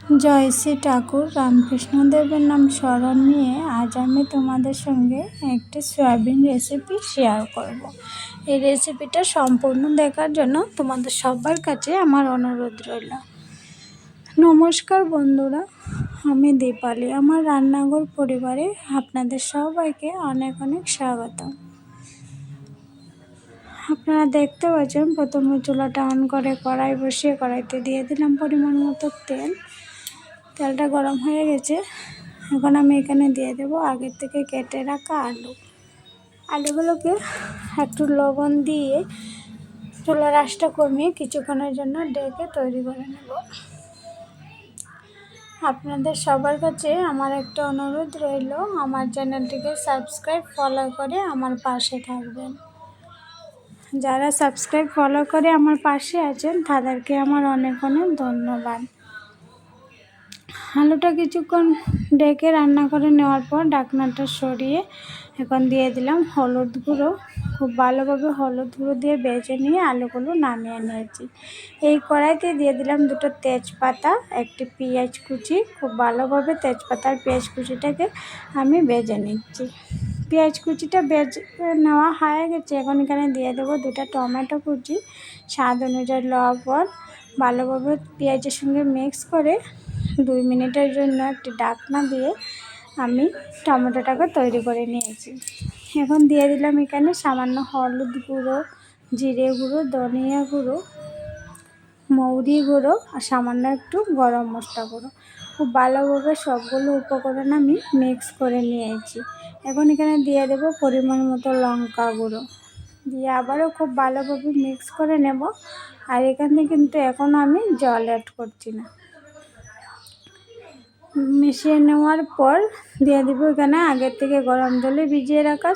জয় শ্রী ঠাকুর রামকৃষ্ণদেবের নাম স্মরণ নিয়ে আজ আমি তোমাদের সঙ্গে একটি সয়াবিন রেসিপি শেয়ার করব। এই রেসিপিটা সম্পূর্ণ দেখার জন্য তোমাদের সবার কাছে আমার অনুরোধ রইল। নমস্কার বন্ধুরা, আমি দীপালি। আমার রান্নাঘর পরিবারে আপনাদের সবাইকে অনেক অনেক স্বাগত। আপনারা দেখতে পাচ্ছেন প্রথমে চুলাটা অন করে কড়াই বসিয়ে কড়াইতে দিয়ে দিলাম পরিমাণ মতো তেল। তেলটা গরম হয়ে গেছে। এখন আমি এখানে দিয়ে দেবো আগের থেকে কেটে রাখা আলুগুলোকে একটু লবণ দিয়ে চুলার আঁচটা কমিয়ে কিছুক্ষণের জন্য ডেকে তৈরি করে নেব। আপনাদের সবার কাছে আমার একটা অনুরোধ রইল, আমার চ্যানেলটিকে সাবস্ক্রাইব ফলো করে আমার পাশে থাকবেন। যারা সাবস্ক্রাইব ফলো করে আমার পাশে আছেন তাদেরকে আমার অনেক অনেক ধন্যবাদ। আলুটা কিছুক্ষণ ডেকে রান্না করে নেওয়ার পর ঢাকনাটা সরিয়ে এখন দিয়ে দিলাম হলুদ গুঁড়ো। খুব ভালোভাবে হলুদ গুঁড়ো দিয়ে ভেজে নিয়ে আলুগুলো নামিয়ে নিয়েছি। এই কড়াইতে দিয়ে দিলাম দুটো তেজপাতা, একটি পেঁয়াজ কুচি। খুব ভালোভাবে তেজপাতা আর পেঁয়াজ কুচিটাকে আমি ভেজে নিচ্ছি। পেঁয়াজ কুচিটা ভেজে নেওয়া হয়ে গেছে। এখন এখানে দিয়ে দেবো দুটো টমেটো কুচি, স্বাদ অনুযায়ী লবণ। ভালোভাবে পেঁয়াজের সঙ্গে মিক্স করে 2 মিনিটের জন্য একটি ঢাকনা দিয়ে আমি টমেটোটাকে তৈরি করে নিয়েছি। এখন দিয়ে দিলাম এখানে সামান্য হলুদ গুঁড়ো, জিরে গুঁড়ো, ধনিয়া গুঁড়ো, মৌরি গুঁড়ো আর সামান্য একটু গরম মশলা গুঁড়ো। খুব ভালোভাবে সবগুলো উপকরণ আমি মিক্স করে নিয়েছি। এখন এখানে দিয়ে দেবো পরিমাণ মতো লঙ্কা গুঁড়ো, দিয়ে আবারও খুব ভালোভাবে মিক্স করে নেব। আর এখানে কিন্তু এখন আমি জল অ্যাড করছি না। মিশিয়ে নেওয়ার পর দিয়ে দেবো এখানে আগের থেকে গরম জলে ভিজিয়ে রাখা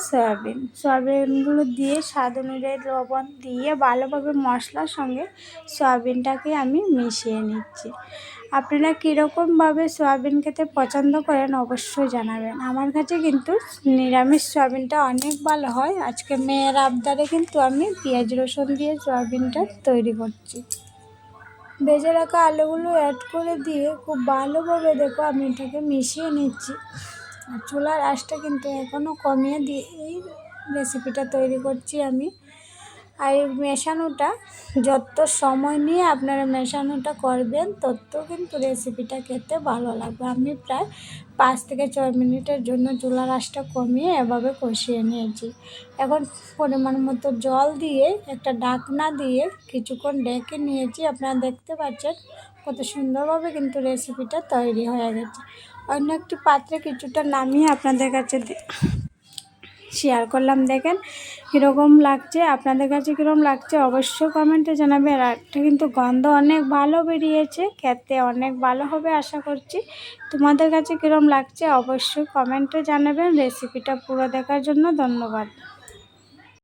সয়াবিনগুলো দিয়ে স্বাদ অনুযায়ী লবণ দিয়ে ভালোভাবে মশলার সঙ্গে সয়াবিনটাকে আমি মিশিয়ে নিচ্ছি। আপনারা কীরকমভাবে সয়াবিন খেতে পছন্দ করেন অবশ্যই জানাবেন। আমার কাছে কিন্তু নিরামিষ সয়াবিনটা অনেক ভালো হয়। আজকে মেয়ের আবদারে কিন্তু আমি পেঁয়াজ রসুন দিয়ে সয়াবিনটা তৈরি করছি। ভেজে রাখা আলুগুলো অ্যাড করে দিয়ে খুব ভালোভাবে দেখো আমি এটাকে মিশিয়ে নিচ্ছি। আর চুলার আঁচটা কিন্তু এখনও কমিয়ে দিয়ে এই রেসিপিটা তৈরি করছি আমি। আর এই মেশানোটা যত সময় নিয়ে আপনারা মেশানোটা করবেন তত কিন্তু রেসিপিটা খেতে ভালো লাগবে। আমি প্রায় 5 থেকে 6 মিনিটের জন্য চুলার আঁচটা কমিয়ে এভাবে কষিয়ে নিয়েছি। এখন পরিমাণ মতো জল দিয়ে একটা ঢাকনা দিয়ে কিছুক্ষণ ডেকে নিয়েছি। আপনারা দেখতে পাচ্ছেন কত সুন্দরভাবে কিন্তু রেসিপিটা তৈরি হয়ে গেছে। অন্য একটি পাত্রে কিছুটা নামিয়ে আপনাদের কাছে শেয়ার করলাম। দেখেন কীরকম লাগছে, আপনাদের কাছে কীরকম লাগছে অবশ্যই কমেন্টে জানাবে। আর একটা কিন্তু গন্ধ অনেক ভালো বেরিয়েছে, খেতে অনেক ভালো হবে আশা করছি। তোমাদের কাছে কীরকম লাগছে অবশ্যই কমেন্টে জানাবেন। রেসিপিটা পুরো দেখার জন্য ধন্যবাদ।